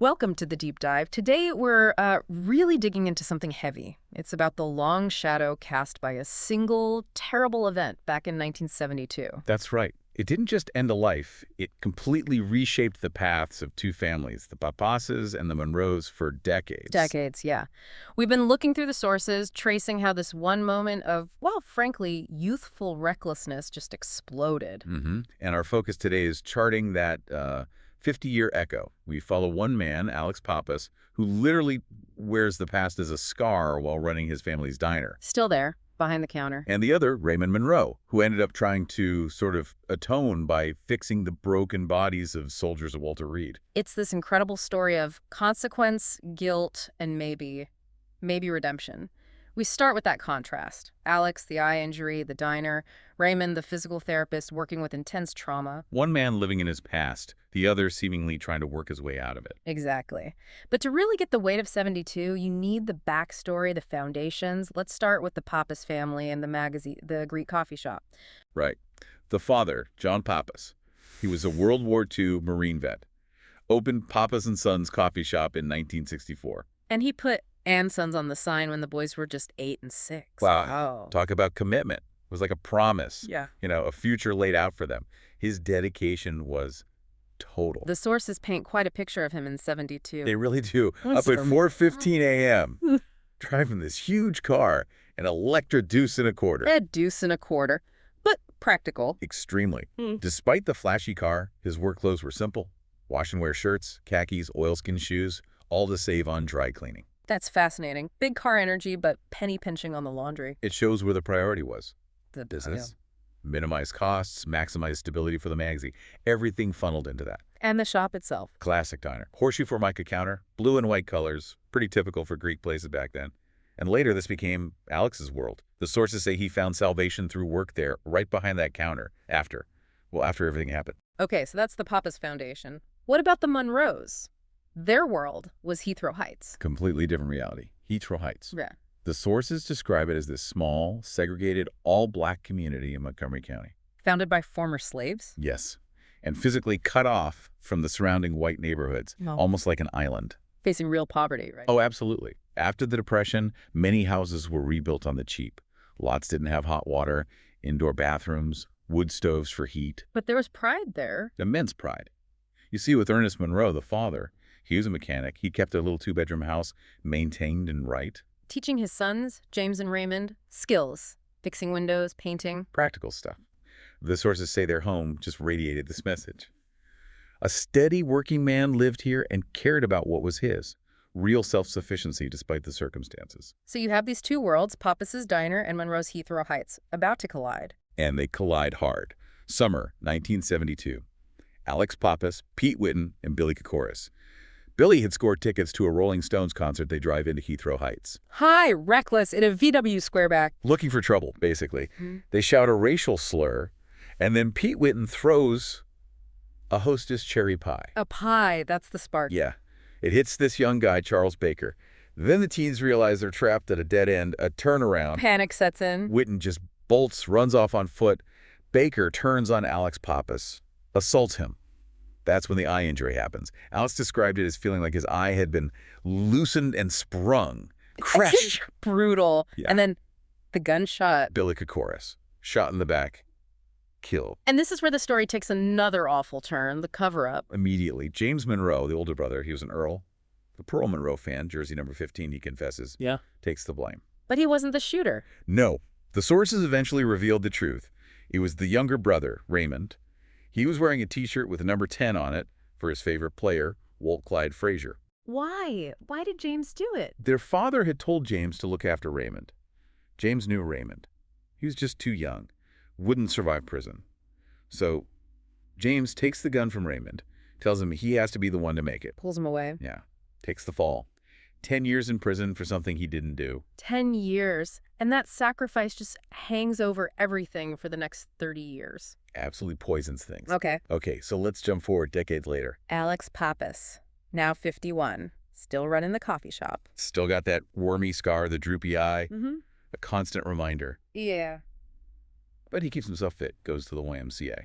Welcome to the deep dive. Today we're really digging into something heavy. It's about the long shadow cast by a single terrible event back in 1972. That's right. It didn't just end a life, it completely reshaped the paths of two families, the Pappas's and the Monroes, for decades. Decades, yeah. We've been looking through the sources, tracing how this one moment of, well, frankly, youthful recklessness just exploded. And our focus today is charting that 50-year echo. We follow one man, Alex Pappas, who literally wears the past as a scar while running his family's diner. Still there, behind the counter. And the other, Raymond Monroe, who ended up trying to sort of atone by fixing the broken bodies of soldiers of Walter Reed. It's this incredible story of consequence, guilt, and maybe redemption. We start with that contrast. Alex, the eye injury, the diner. Raymond, the physical therapist working with intense trauma. One man living in his past, the other seemingly trying to work his way out of it. Exactly. But to really get the weight of 72, you need the backstory, the foundations. Let's start with the Pappas family and the Greek coffee shop. Right. The father, John Pappas, he was a World War II Marine vet, opened Pappas and Sons coffee shop in 1964. And he put and Sons on the sign when the boys were just 8 and 6. Wow. Talk about commitment. It was like a promise. Yeah. A future laid out for them. His dedication was total. The sources paint quite a picture of him in 72. They really do. Up at 4:15 a.m., driving this huge car, an electric deuce and a quarter. A deuce and a quarter, but practical. Extremely. Despite the flashy car, his work clothes were simple. Wash and wear shirts, khakis, oilskin shoes, all to save on dry cleaning. That's fascinating. Big car energy, but penny pinching on the laundry. It shows where the priority was. The business. Minimize costs, maximize stability for the magazine. Everything funneled into that. And the shop itself. Classic diner. Horseshoe formica counter, blue and white colors, pretty typical for Greek places back then. And later this became Alex's world. The sources say he found salvation through work there, right behind that counter, after everything happened. Okay, so that's the Pappas Foundation. What about the Monroes? Their world was Heathrow Heights. Completely different reality. Heathrow Heights. Yeah. The sources describe it as this small, segregated, all-black community in Montgomery County. Founded by former slaves? Yes. And physically cut off from the surrounding white neighborhoods, almost like an island. Facing real poverty, right? Oh, absolutely. After the Depression, many houses were rebuilt on the cheap. Lots didn't have hot water, indoor bathrooms, wood stoves for heat. But there was pride there. Immense pride. You see, with Ernest Monroe, the father, he was a mechanic. He kept a little two-bedroom house maintained and right. Teaching his sons, James and Raymond, skills. Fixing windows, painting. Practical stuff. The sources say their home just radiated this message. A steady working man lived here and cared about what was his. Real self-sufficiency despite the circumstances. So you have these two worlds, Pappas's Diner and Monroe's Heathrow Heights, about to collide. And they collide hard. Summer 1972. Alex Pappas, Pete Whitten, and Billy Kokoris. Billy had scored tickets to a Rolling Stones concert. They drive into Heathrow Heights. Hi, reckless in a VW squareback. Looking for trouble, basically. They shout a racial slur, and then Pete Whitten throws a Hostess cherry pie. A pie, that's the spark. Yeah. It hits this young guy, Charles Baker. Then the teens realize they're trapped at a dead end, a turnaround. Panic sets in. Whitten just bolts, runs off on foot. Baker turns on Alex Pappas, assaults him. That's when the eye injury happens. Alex described it as feeling like his eye had been loosened and sprung. Crash! Brutal. Yeah. And then the gunshot. Billy Kokoris, shot in the back, killed. And this is where the story takes another awful turn, the cover-up. Immediately, James Monroe, the older brother, he was an Earl, the Pearl Monroe fan, jersey number 15, he confesses, takes the blame. But he wasn't the shooter. No. The sources eventually revealed the truth. It was the younger brother, Raymond. He was wearing a T-shirt with a number 10 on it for his favorite player, Walt Clyde Frazier. Why? Why did James do it? Their father had told James to look after Raymond. James knew Raymond. He was just too young, wouldn't survive prison. So James takes the gun from Raymond, tells him he has to be the one to make it. Pulls him away. Yeah, takes the fall. 10 years in prison for something he didn't do. 10 years. And that sacrifice just hangs over everything for the next 30 years. Absolutely poisons things. Okay. Okay, so let's jump forward decades later. Alex Pappas, now 51, still running the coffee shop. Still got that wormy scar, the droopy eye, a constant reminder. Yeah. But he keeps himself fit, goes to the YMCA.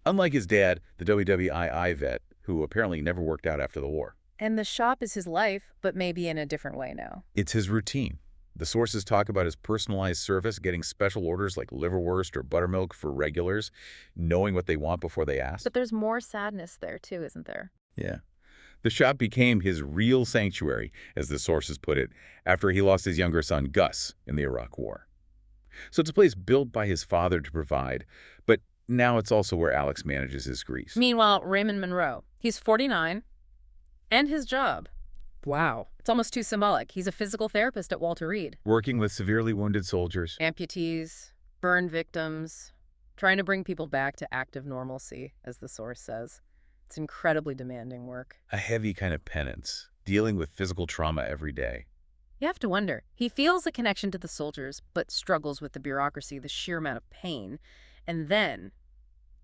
Unlike his dad, the WWII vet, who apparently never worked out after the war. And the shop is his life, but maybe in a different way now. It's his routine. The sources talk about his personalized service, getting special orders like liverwurst or buttermilk for regulars, knowing what they want before they ask. But there's more sadness there too, isn't there? Yeah. The shop became his real sanctuary, as the sources put it, after he lost his younger son, Gus, in the Iraq War. So it's a place built by his father to provide, but now it's also where Alex manages his grief. Meanwhile, Raymond Monroe, he's 49, and his job. Wow. It's almost too symbolic. He's a physical therapist at Walter Reed. Working with severely wounded soldiers. Amputees, burn victims, trying to bring people back to active normalcy, as the source says. It's incredibly demanding work. A heavy kind of penance, dealing with physical trauma every day. You have to wonder. He feels a connection to the soldiers, but struggles with the bureaucracy, the sheer amount of pain. And then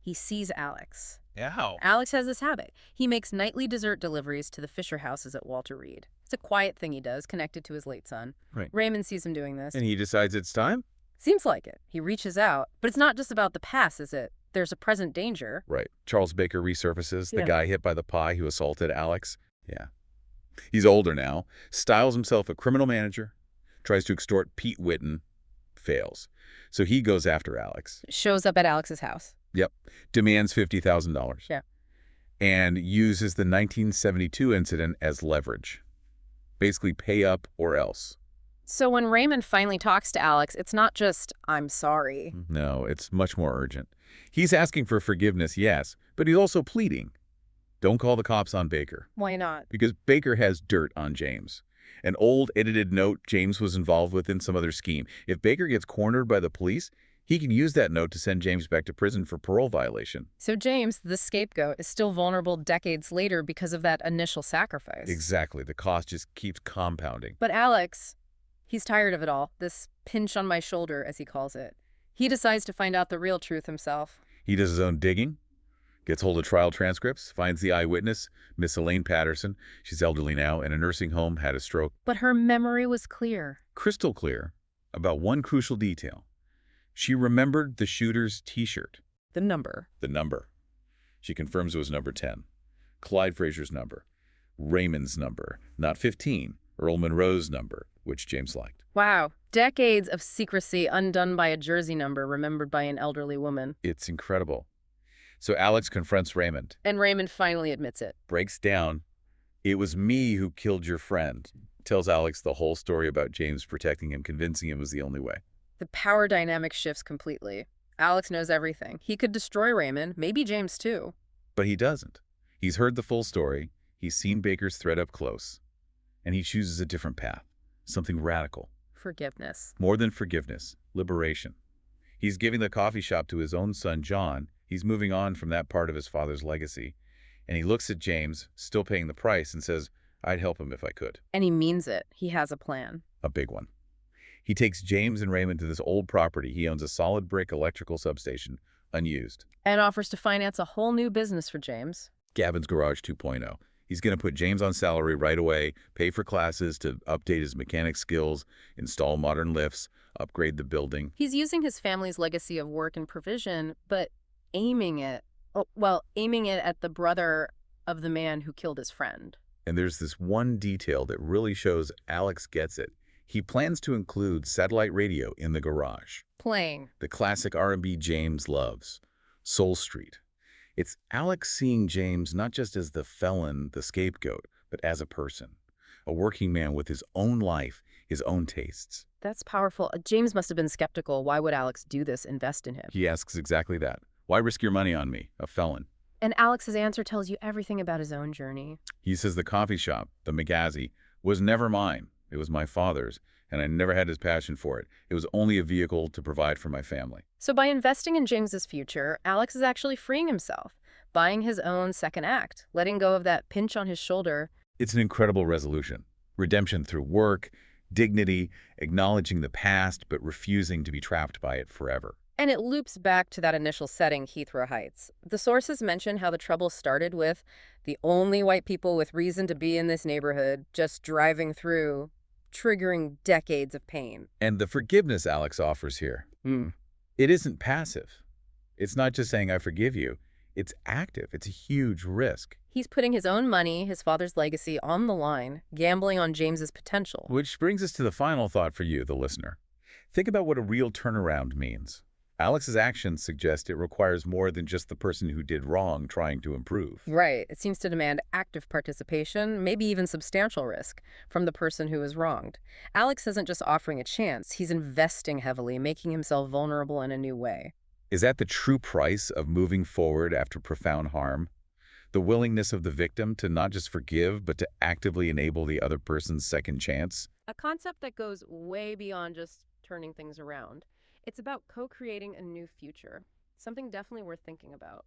he sees Alex. Ow. Alex has this habit. He makes nightly dessert deliveries to the Fisher houses at Walter Reed. It's a quiet thing he does, connected to his late son. Right. Raymond sees him doing this. And he decides it's time? Seems like it. He reaches out. But it's not just about the past, is it? There's a present danger. Right. Charles Baker resurfaces, the Yeah. guy hit by the pie who assaulted Alex. Yeah. He's older now, styles himself a criminal manager, tries to extort Pete Whitten, fails. So he goes after Alex. Shows up at Alex's house. Yep. Demands $50,000. Yeah. And uses the 1972 incident as leverage. Basically pay up or else. So when Raymond finally talks to Alex, it's not just, I'm sorry. No, it's much more urgent. He's asking for forgiveness, yes, but he's also pleading. Don't call the cops on Baker. Why not? Because Baker has dirt on James. An old edited note James was involved with in some other scheme. If Baker gets cornered by the police, he can use that note to send James back to prison for parole violation. So James, the scapegoat, is still vulnerable decades later because of that initial sacrifice. Exactly. The cost just keeps compounding. But Alex, he's tired of it all, this pinch on my shoulder, as he calls it. He decides to find out the real truth himself. He does his own digging, gets hold of trial transcripts, finds the eyewitness, Miss Elaine Patterson. She's elderly now, in a nursing home, had a stroke. But her memory was clear. Crystal clear about one crucial detail. She remembered the shooter's T-shirt. The number. The number. She confirms it was number 10. Clyde Fraser's number. Raymond's number. Not 15. Earl Monroe's number, which James liked. Wow. Decades of secrecy undone by a jersey number remembered by an elderly woman. It's incredible. So Alex confronts Raymond. And Raymond finally admits it. Breaks down. It was me who killed your friend. Tells Alex the whole story about James protecting him, convincing him was the only way. The power dynamic shifts completely. Alex knows everything. He could destroy Raymond, maybe James too. But he doesn't. He's heard the full story. He's seen Baker's threat up close. And he chooses a different path. Something radical. Forgiveness. More than forgiveness. Liberation. He's giving the coffee shop to his own son, John. He's moving on from that part of his father's legacy. And he looks at James, still paying the price, and says, I'd help him if I could. And he means it. He has a plan. A big one. He takes James and Raymond to this old property. He owns a solid brick electrical substation, unused. And offers to finance a whole new business for James. Gavin's Garage 2.0. He's going to put James on salary right away, pay for classes to update his mechanic skills, install modern lifts, upgrade the building. He's using his family's legacy of work and provision, but aiming it at the brother of the man who killed his friend. And there's this one detail that really shows Alex gets it. He plans to include satellite radio in the garage. Playing. The classic R&B James loves. Soul Street. It's Alex seeing James not just as the felon, the scapegoat, but as a person. A working man with his own life, his own tastes. That's powerful. James must have been skeptical. Why would Alex do this, invest in him? He asks exactly that. Why risk your money on me, a felon? And Alex's answer tells you everything about his own journey. He says the coffee shop, the McGazzy, was never mine. It was my father's, and I never had his passion for it. It was only a vehicle to provide for my family. So by investing in James's future, Alex is actually freeing himself, buying his own second act, letting go of that pinch on his shoulder. It's an incredible resolution. Redemption through work, dignity, acknowledging the past, but refusing to be trapped by it forever. And it loops back to that initial setting, Heathrow Heights. The sources mention how the trouble started with the only white people with reason to be in this neighborhood just driving through, triggering decades of pain. And the forgiveness Alex offers here, it isn't passive. It's not just saying, I forgive you. It's active. It's a huge risk. He's putting his own money, his father's legacy, on the line, gambling on James's potential. Which brings us to the final thought for you, the listener. Think about what a real turnaround means. Alex's actions suggest it requires more than just the person who did wrong trying to improve. Right. It seems to demand active participation, maybe even substantial risk, from the person who is wronged. Alex isn't just offering a chance, he's investing heavily, making himself vulnerable in a new way. Is that the true price of moving forward after profound harm? The willingness of the victim to not just forgive, but to actively enable the other person's second chance? A concept that goes way beyond just turning things around. It's about co-creating a new future, something definitely worth thinking about.